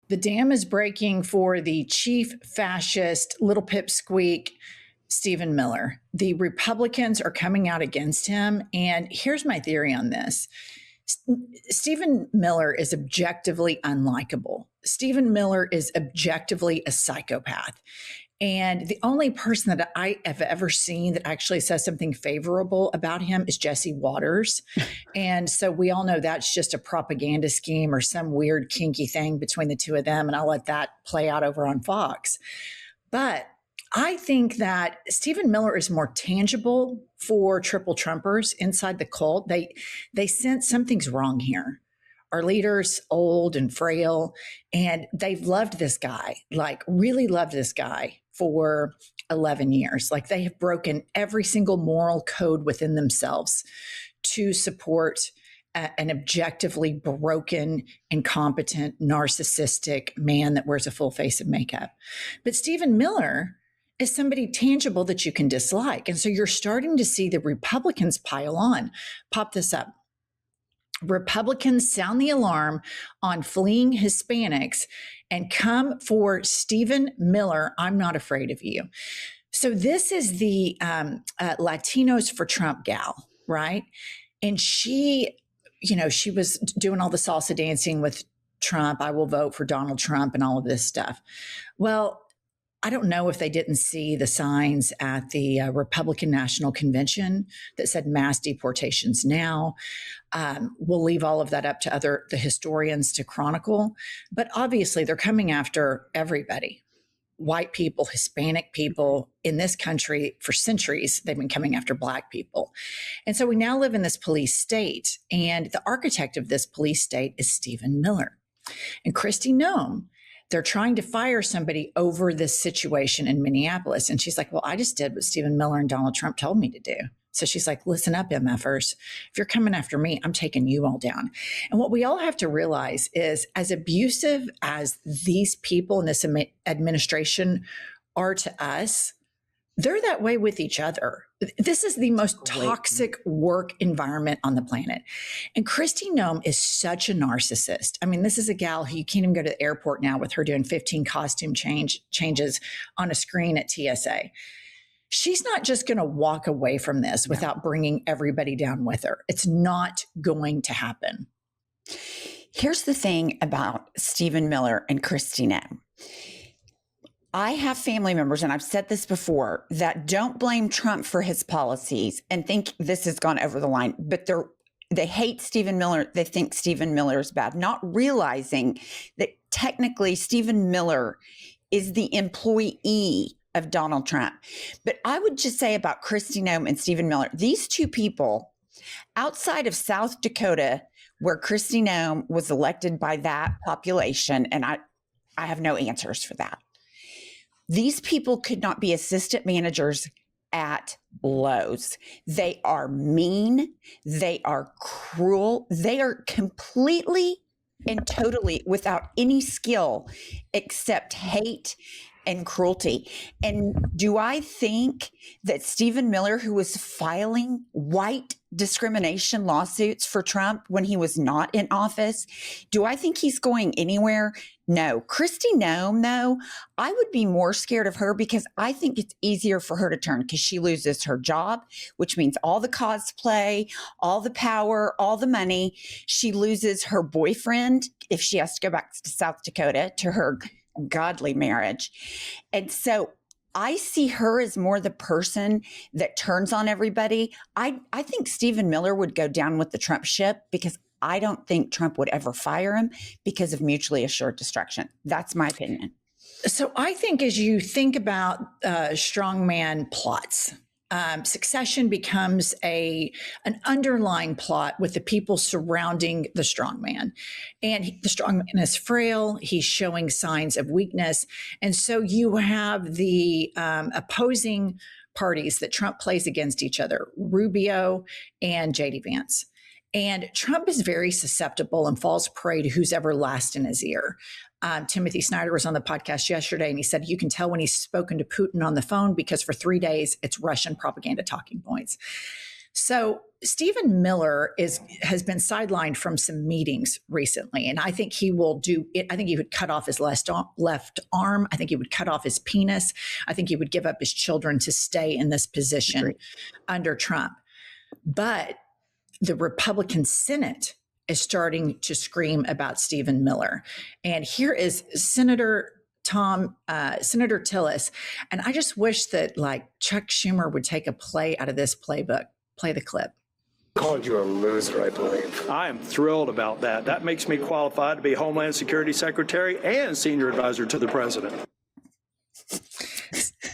The dam is breaking for the chief fascist, little pipsqueak, Stephen Miller. The Republicans are coming out against him. And here's my theory on this. Stephen Miller is objectively unlikable. Stephen Miller is objectively a psychopath. And the only person that I have ever seen that actually says something favorable about him is Jesse Waters. And so we all know that's just a propaganda scheme or some weird kinky thing between the two of them. And I'll let that play out over on Fox. But I think that Stephen Miller is more tangible for triple Trumpers inside the cult. They sense something's wrong here. Our leader's old and frail, and they've loved this guy, like really loved this guy for 11 years. Like they have broken every single moral code within themselves to support an objectively broken, incompetent, narcissistic man that wears a full face of makeup. But Stephen Miller is somebody tangible that you can dislike. And so you're starting to see the Republicans pile on. Pop this up. Republicans sound the alarm on fleeing Hispanics and come for Stephen Miller. I'm not afraid of you. So this is the Latinos for Trump gal, right? And she was doing all the salsa dancing with Trump. I will vote for Donald Trump and all of this stuff. Well, I don't know if they didn't see the signs at the Republican National Convention that said mass deportations now. We'll leave all of that up to the historians to chronicle. But obviously, they're coming after everybody. White people, Hispanic people in this country for centuries, they've been coming after Black people. And so we now live in this police state. And the architect of this police state is Stephen Miller. And Kristi Noem, they're trying to fire somebody over this situation in Minneapolis. And she's like, well, I just did what Stephen Miller and Donald Trump told me to do. So she's like, listen up, MFers. If you're coming after me, I'm taking you all down. And what we all have to realize is as abusive as these people in this administration are to us, they're that way with each other. This is the most toxic work environment on the planet. And Kristi Noem is such a narcissist. I mean, this is a gal who you can't even go to the airport now with her doing 15 costume changes on a screen at TSA. She's not just going to walk away from this without bringing everybody down with her. It's not going to happen. Here's the thing about Stephen Miller and Kristi Noem. I have family members, and I've said this before, that don't blame Trump for his policies and think this has gone over the line, but they hate Stephen Miller. They think Stephen Miller is bad, not realizing that technically Stephen Miller is the employee of Donald Trump. But I would just say about Kristi Noem and Stephen Miller, these two people outside of South Dakota, where Kristi Noem was elected by that population, and I have no answers for that. These people could not be assistant managers at Lowe's. They are mean. They are cruel. They are completely and totally without any skill except hate and cruelty. And do I think that Stephen Miller, who was filing white discrimination lawsuits for Trump when he was not in office, do I think he's going anywhere? No. Kristi Noem, though, I would be more scared of her because I think it's easier for her to turn because she loses her job, which means all the cosplay, all the power, all the money. She loses her boyfriend if she has to go back to South Dakota to her godly marriage. And so I see her as more the person that turns on everybody. I think Stephen Miller would go down with the Trump ship because I don't think Trump would ever fire him because of mutually assured destruction. That's my opinion. So I think as you think about strongman plots, succession becomes an underlying plot with the people surrounding the strongman. And the strongman is frail. He's showing signs of weakness. And so you have the opposing parties that Trump plays against each other, Rubio and J.D. Vance. And Trump is very susceptible and falls prey to who's ever last in his ear. Timothy Snyder was on the podcast yesterday, and he said, you can tell when he's spoken to Putin on the phone because for 3 days, it's Russian propaganda talking points. So Stephen Miller has been sidelined from some meetings recently, and I think he will do it. I think he would cut off his left arm. I think he would cut off his penis. I think he would give up his children to stay in this position under Trump. But the Republican Senate is starting to scream about Stephen Miller, and here is Senator Tillis, and I just wish that like Chuck Schumer would take a play out of this playbook. Play the clip. Called you a loser, I believe. I am thrilled about that. That makes me qualified to be Homeland Security Secretary and Senior Advisor to the President.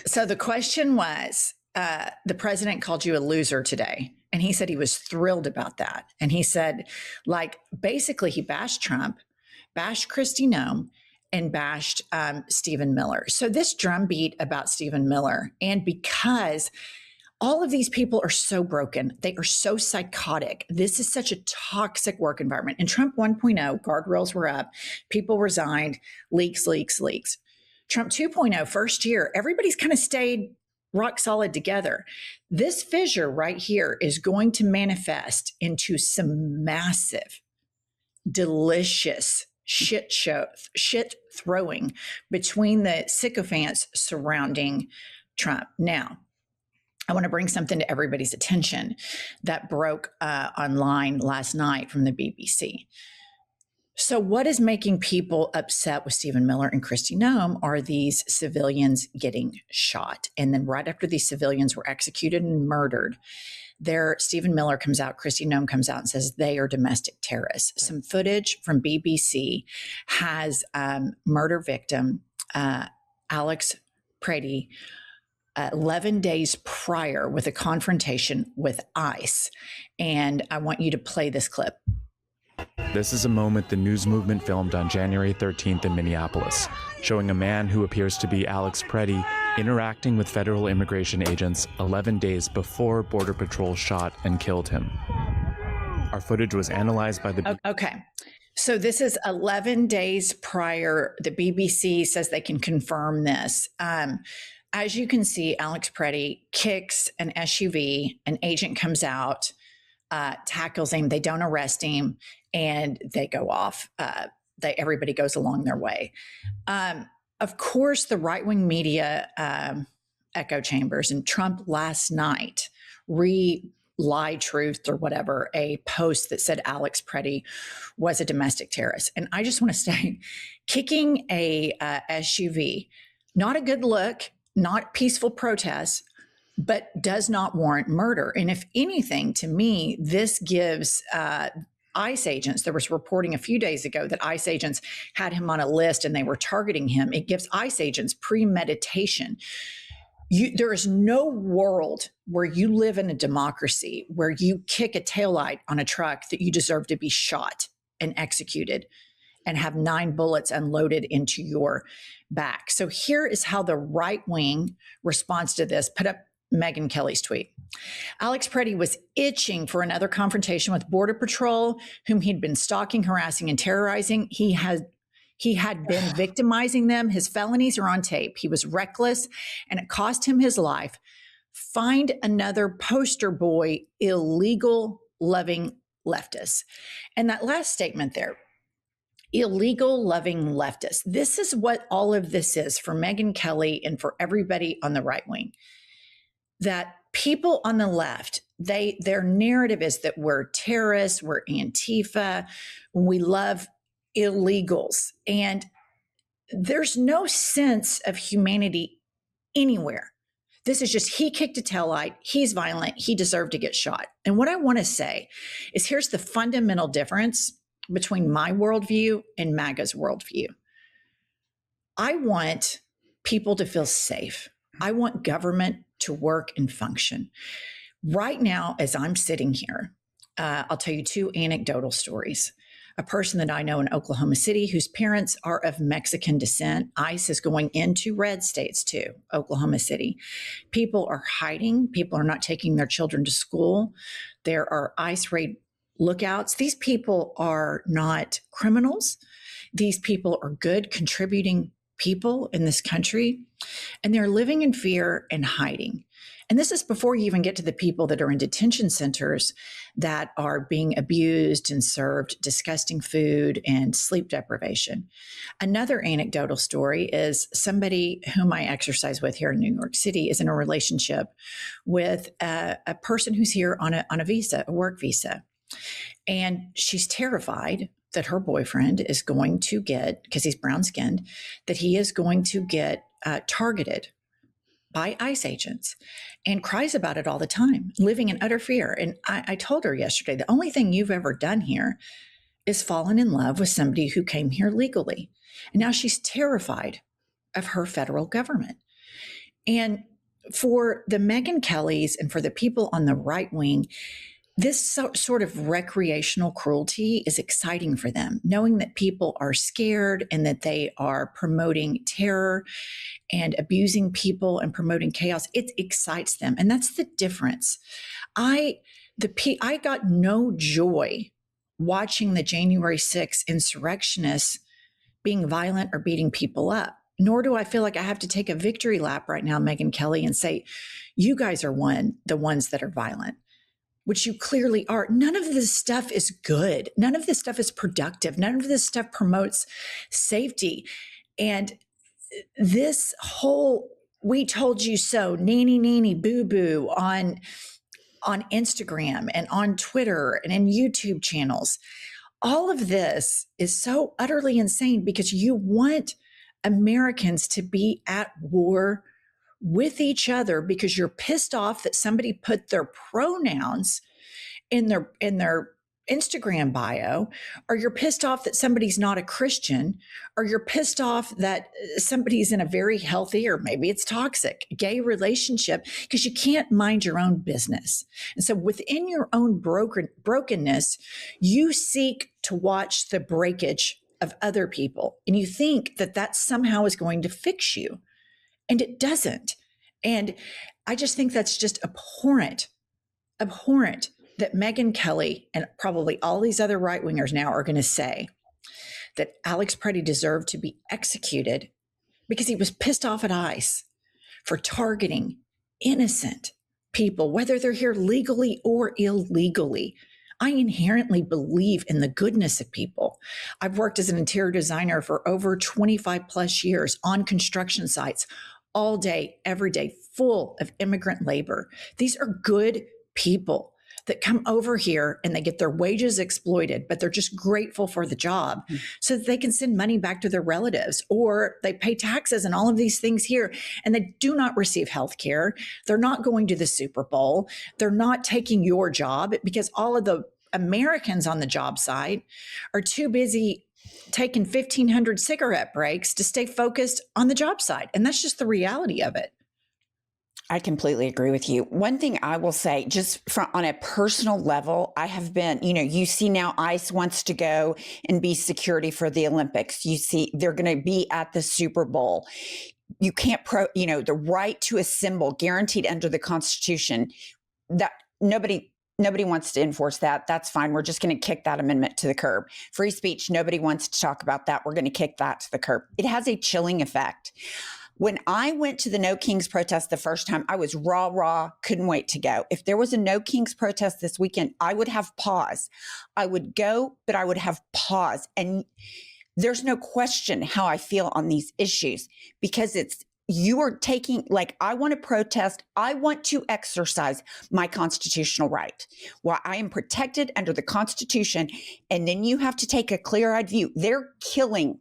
So the question was, the president called you a loser today. And he said he was thrilled about that. And he said, like, basically he bashed Trump, bashed Kristi Noem, and bashed Stephen Miller. So this drumbeat about Stephen Miller, and because all of these people are so broken. They are so psychotic. This is such a toxic work environment. In Trump 1.0, guardrails were up, people resigned, leaks. Trump 2.0, first year, everybody's kind of stayed rock solid together. This fissure right here is going to manifest into some massive, delicious shit throwing between the sycophants surrounding Trump. Now, I want to bring something to everybody's attention that broke online last night from the BBC. So what is making people upset with Stephen Miller and Kristi Noem are these civilians getting shot. And then right after these civilians were executed and murdered, Stephen Miller comes out, Kristi Noem comes out and says they are domestic terrorists. Some footage from BBC has murder victim Alex Preddy 11 days prior with a confrontation with ICE. And I want you to play this clip. This is a moment the news movement filmed on January 13th in Minneapolis, showing a man who appears to be Alex Preddy interacting with federal immigration agents 11 days before Border Patrol shot and killed him. Our footage was analyzed by the... Okay. So this is 11 days prior. The BBC says they can confirm this. As you can see, Alex Preddy kicks an SUV. An agent comes out, tackles him. They don't arrest him, and they go off. Everybody goes along their way. Of course, the right-wing media echo chambers, and Trump last night lie truthed or whatever, a post that said Alex Preddy was a domestic terrorist. And I just want to say, kicking a SUV, not a good look, not peaceful protest, but does not warrant murder. And if anything, to me, this gives ICE agents, there was reporting a few days ago that ICE agents had him on a list and they were targeting him. It gives ICE agents premeditation. There is no world where you live in a democracy where you kick a taillight on a truck that you deserve to be shot and executed and have 9 bullets unloaded into your back. So here is how the right wing responds to this. Put up Megyn Kelly's tweet. Alex Preddy was itching for another confrontation with Border Patrol, whom he'd been stalking, harassing, and terrorizing. He had been victimizing them. His felonies are on tape. He was reckless, and it cost him his life. Find another poster boy, illegal loving leftists. And that last statement there, illegal loving leftists. This is what all of this is for Megyn Kelly and for everybody on the right wing. That people on the left, their narrative is that we're terrorists, we're Antifa, we love illegals. And there's no sense of humanity anywhere. This is just, he kicked a taillight, he's violent, he deserved to get shot. And what I want to say is here's the fundamental difference between my worldview and MAGA's worldview. I want people to feel safe. I want government to work and function. Right now, as I'm sitting here, I'll tell you 2 anecdotal stories. A person that I know in Oklahoma City whose parents are of Mexican descent. ICE is going into red states too, Oklahoma City. People are hiding. People are not taking their children to school. There are ICE raid lookouts. These people are not criminals. These people are good, contributing people in this country, and they're living in fear and hiding. And this is before you even get to the people that are in detention centers that are being abused and served disgusting food and sleep deprivation. Another anecdotal story is somebody whom I exercise with here in New York City is in a relationship with a person who's here on a visa, a work visa. And she's terrified that her boyfriend is going to get, because he's brown skinned, that he is going to get targeted by ICE agents, and cries about it all the time, living in utter fear. And I told her yesterday, the only thing you've ever done here is fallen in love with somebody who came here legally. And now she's terrified of her federal government. And for the Megyn Kellys and for the people on the right wing, this sort of recreational cruelty is exciting for them, knowing that people are scared and that they are promoting terror and abusing people and promoting chaos. It excites them. And that's the difference. I got no joy watching the January 6th insurrectionists being violent or beating people up. Nor do I feel like I have to take a victory lap right now, Megyn Kelly, and say, you guys are the ones that are violent, which you clearly are. None of this stuff is good. None of this stuff is productive. None of this stuff promotes safety. And this whole "we told you so" nanny boo boo on Instagram and on Twitter and in YouTube channels, all of this is so utterly insane because you want Americans to be at war with each other because you're pissed off that somebody put their pronouns in their Instagram bio, or you're pissed off that somebody's not a Christian, or you're pissed off that somebody's in a very healthy, or maybe it's toxic, gay relationship, because you can't mind your own business. And so within your own brokenness, you seek to watch the breakage of other people, and you think that somehow is going to fix you. And it doesn't. And I just think that's just abhorrent that Megyn Kelly and probably all these other right wingers now are going to say that Alex Preddy deserved to be executed because he was pissed off at ICE for targeting innocent people, whether they're here legally or illegally. I inherently believe in the goodness of people. I've worked as an interior designer for over 25 plus years on construction sites, all day, every day, full of immigrant labor. These are good people that come over here and they get their wages exploited, but they're just grateful for the job so that they can send money back to their relatives, or they pay taxes and all of these things here, and they do not receive health care. They're not going to the Super Bowl. They're not taking your job because all of the Americans on the job site are too busy taking 1,500 cigarette breaks to stay focused on the job site. And that's just the reality of it. I completely agree with you. One thing I will say, just on a personal level, I have been, you see now ICE wants to go and be security for the Olympics. You see they're going to be at the Super Bowl. You can't the right to assemble guaranteed under the Constitution, that nobody wants to enforce that. That's fine. We're just going to kick that amendment to the curb. Free speech, nobody wants to talk about that. We're going to kick that to the curb. It has a chilling effect. When I went to the No Kings protest the first time, I was raw, couldn't wait to go. If there was a No Kings protest this weekend, I would have pause. I would go, but I would have pause. And there's no question how I feel on these issues, because you are taking, I want to protest. I want to exercise my constitutional right. While I am protected under the Constitution, and then you have to take a clear-eyed view. They're killing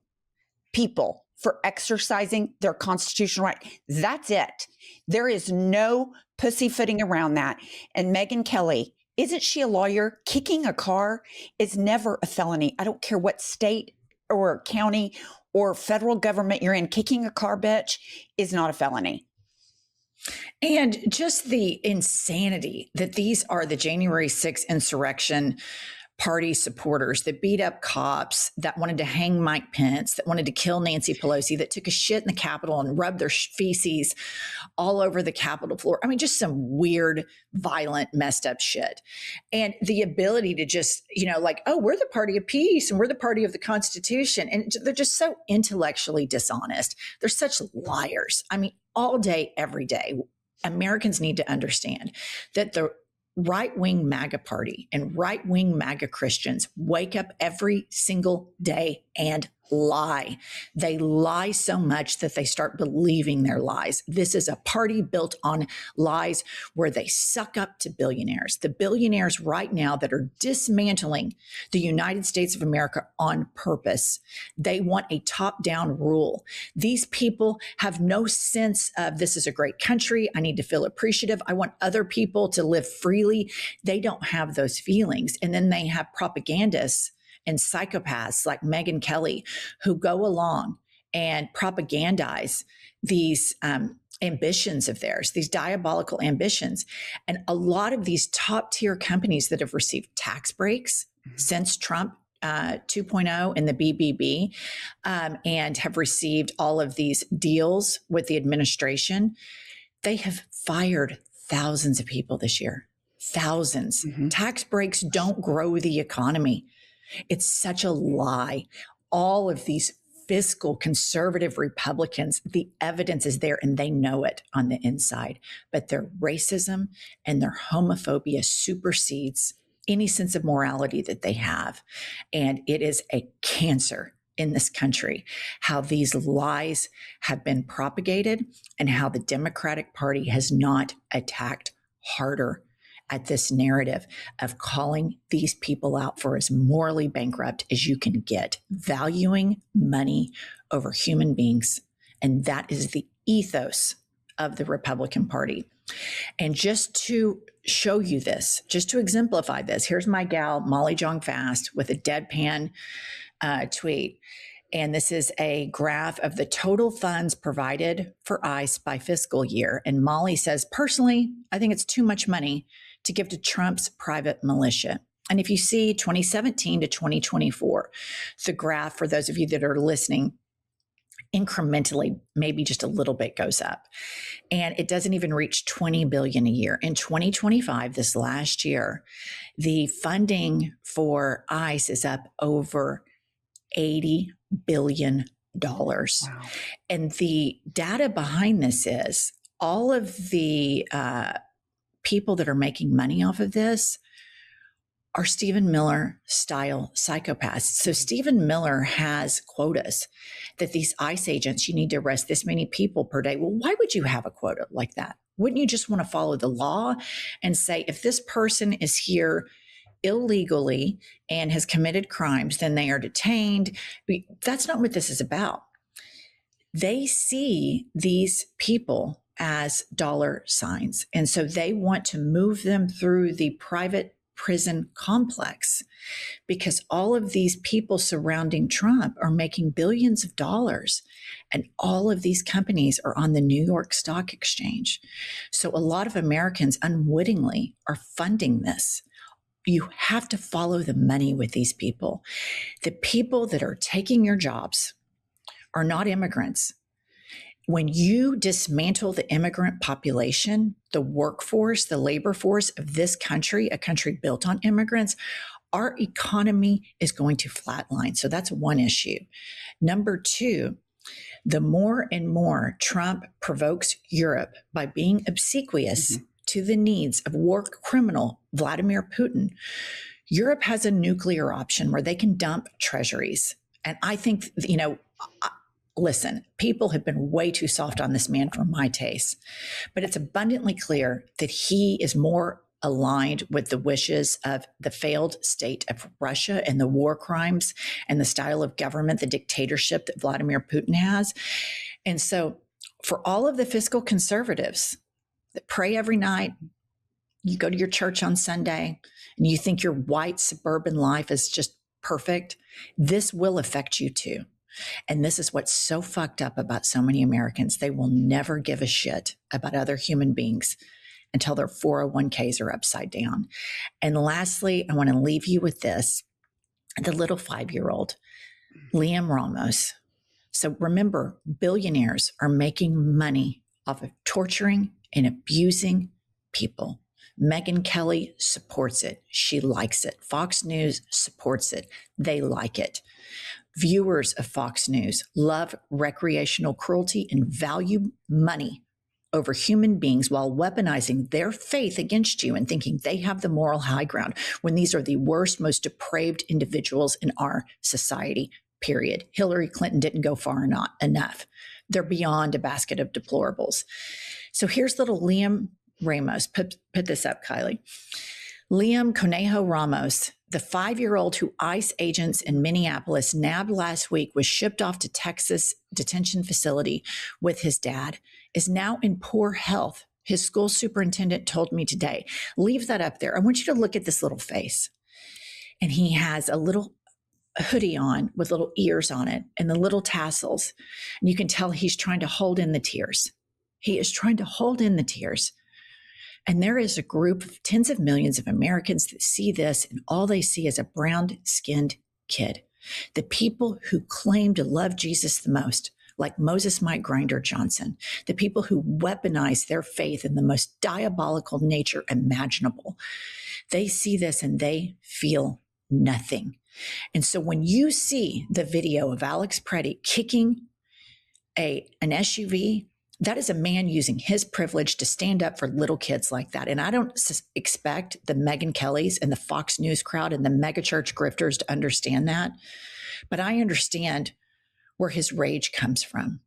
people for exercising their constitutional right. That's it. There is no pussyfooting around that. And Megyn Kelly, isn't she a lawyer? Kicking a car is never a felony. I don't care what state or county or federal government you're in. Kicking a car, bitch, is not a felony. And just the insanity that these are the January 6th insurrection party supporters that beat up cops, that wanted to hang Mike Pence, that wanted to kill Nancy Pelosi, that took a shit in the Capitol and rubbed their feces all over the Capitol floor. I mean, just some weird, violent, messed up shit. And the ability to just, oh, we're the party of peace and we're the party of the Constitution. And they're just so intellectually dishonest. They're such liars. I mean, all day, every day. Americans need to understand that the right-wing MAGA party and right-wing MAGA Christians wake up every single day and lie. They lie so much that they start believing their lies. This is a party built on lies where they suck up to billionaires. The billionaires right now that are dismantling the United States of America on purpose. They want a top-down rule. These people have no sense of this is a great country. I need to feel appreciative. I want other people to live freely. They don't have those feelings. And then they have propagandists and psychopaths like Megyn Kelly who go along and propagandize these ambitions of theirs, these diabolical ambitions. And a lot of these top tier companies that have received tax breaks since Trump 2.0 and the BBB and have received all of these deals with the administration, they have fired thousands of people this year. Thousands. Tax breaks don't grow the economy. It's such a lie. All of these fiscal conservative Republicans, the evidence is there and they know it on the inside, but their racism and their homophobia supersedes any sense of morality that they have. And it is a cancer in this country, how these lies have been propagated and how the Democratic Party has not attacked harder at this narrative of calling these people out for as morally bankrupt as you can get, valuing money over human beings. And that is the ethos of the Republican Party. And just to show you this, just to exemplify this, here's my gal, Molly Jong Fast, with a deadpan tweet. And this is a graph of the total funds provided for ICE by fiscal year. And Molly says, personally, I think it's too much money to give to Trump's private militia. And if you see 2017 to 2024, the graph, for those of you that are listening, incrementally, maybe just a little bit goes up. And it doesn't even reach 20 billion a year. In 2025, this last year, the funding for ICE is up over $80 billion. Wow. And the data behind this is all of the people that are making money off of this are Stephen Miller style psychopaths. So Stephen Miller has quotas that these ICE agents, you need to arrest this many people per day. Well, why would you have a quota like that? Wouldn't you just want to follow the law and say, if this person is here illegally and has committed crimes, then they are detained? That's not what this is about. They see these people as dollar signs. And so they want to move them through the private prison complex because all of these people surrounding Trump are making billions of dollars. And all of these companies are on the New York Stock Exchange. So a lot of Americans unwittingly are funding this. You have to follow the money with these people. The people that are taking your jobs are not immigrants. When you dismantle the immigrant population, the workforce, the labor force of this country, a country built on immigrants, our economy is going to flatline. So that's one issue. Number two, the more and more Trump provokes Europe by being obsequious to the needs of war criminal Vladimir Putin, Europe has a nuclear option where they can dump treasuries. And I think, listen, people have been way too soft on this man for my taste, but it's abundantly clear that he is more aligned with the wishes of the failed state of Russia and the war crimes and the style of government, the dictatorship that Vladimir Putin has. And so for all of the fiscal conservatives that pray every night, you go to your church on Sunday and you think your white suburban life is just perfect, this will affect you too. And this is what's so fucked up about so many Americans. They will never give a shit about other human beings until their 401ks are upside down. And lastly, I want to leave you with this. The little 5-year-old, Liam Ramos. So remember, billionaires are making money off of torturing and abusing people. Megyn Kelly supports it. She likes it. Fox News supports it. They like it. Viewers of Fox News love recreational cruelty and value money over human beings while weaponizing their faith against you and thinking they have the moral high ground when these are the worst, most depraved individuals in our society, period. Hillary Clinton didn't go far enough. They're beyond a basket of deplorables. So here's little Liam Ramos. Put this up, Kylie. Liam Conejo Ramos, the 5-year-old who ICE agents in Minneapolis nabbed last week, was shipped off to Texas detention facility with his dad, is now in poor health. His school superintendent told me today. Leave that up there. I want you to look at this little face. And he has a little hoodie on with little ears on it and the little tassels. And you can tell he's trying to hold in the tears. He is trying to hold in the tears. And there is a group of tens of millions of Americans that see this, and all they see is a brown-skinned kid. The people who claim to love Jesus the most, like Moses Mike Grinder Johnson, the people who weaponize their faith in the most diabolical nature imaginable, they see this and they feel nothing. And so when you see the video of Alex Preddy kicking an SUV, that is a man using his privilege to stand up for little kids like that. And I don't expect the Megyn Kellys and the Fox News crowd and the megachurch grifters to understand that. But I understand where his rage comes from.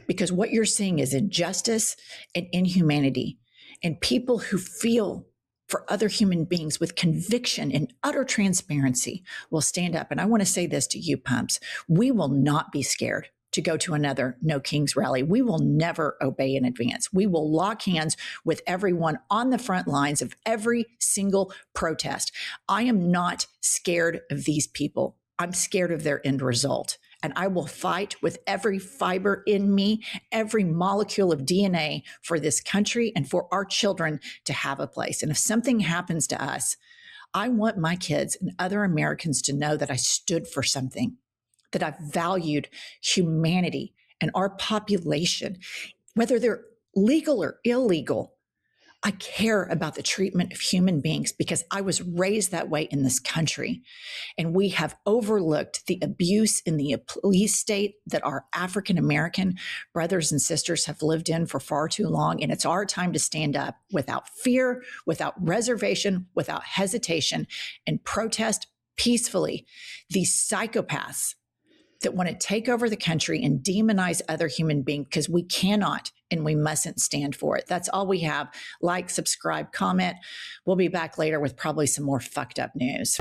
Because what you're seeing is injustice and inhumanity. And people who feel for other human beings with conviction and utter transparency will stand up. And I want to say this to you, pumps. We will not be scared to go to another No Kings rally. We will never obey in advance. We will lock hands with everyone on the front lines of every single protest. I am not scared of these people. I'm scared of their end result. And I will fight with every fiber in me, every molecule of DNA for this country and for our children to have a place. And if something happens to us, I want my kids and other Americans to know that I stood for something, that I've valued humanity and our population, whether they're legal or illegal. I care about the treatment of human beings because I was raised that way in this country. And we have overlooked the abuse in the police state that our African-American brothers and sisters have lived in for far too long. And it's our time to stand up without fear, without reservation, without hesitation, and protest peacefully these psychopaths that want to take over the country and demonize other human beings, because we cannot and we mustn't stand for it. That's all we have. Like, subscribe, comment. We'll be back later with probably some more fucked up news.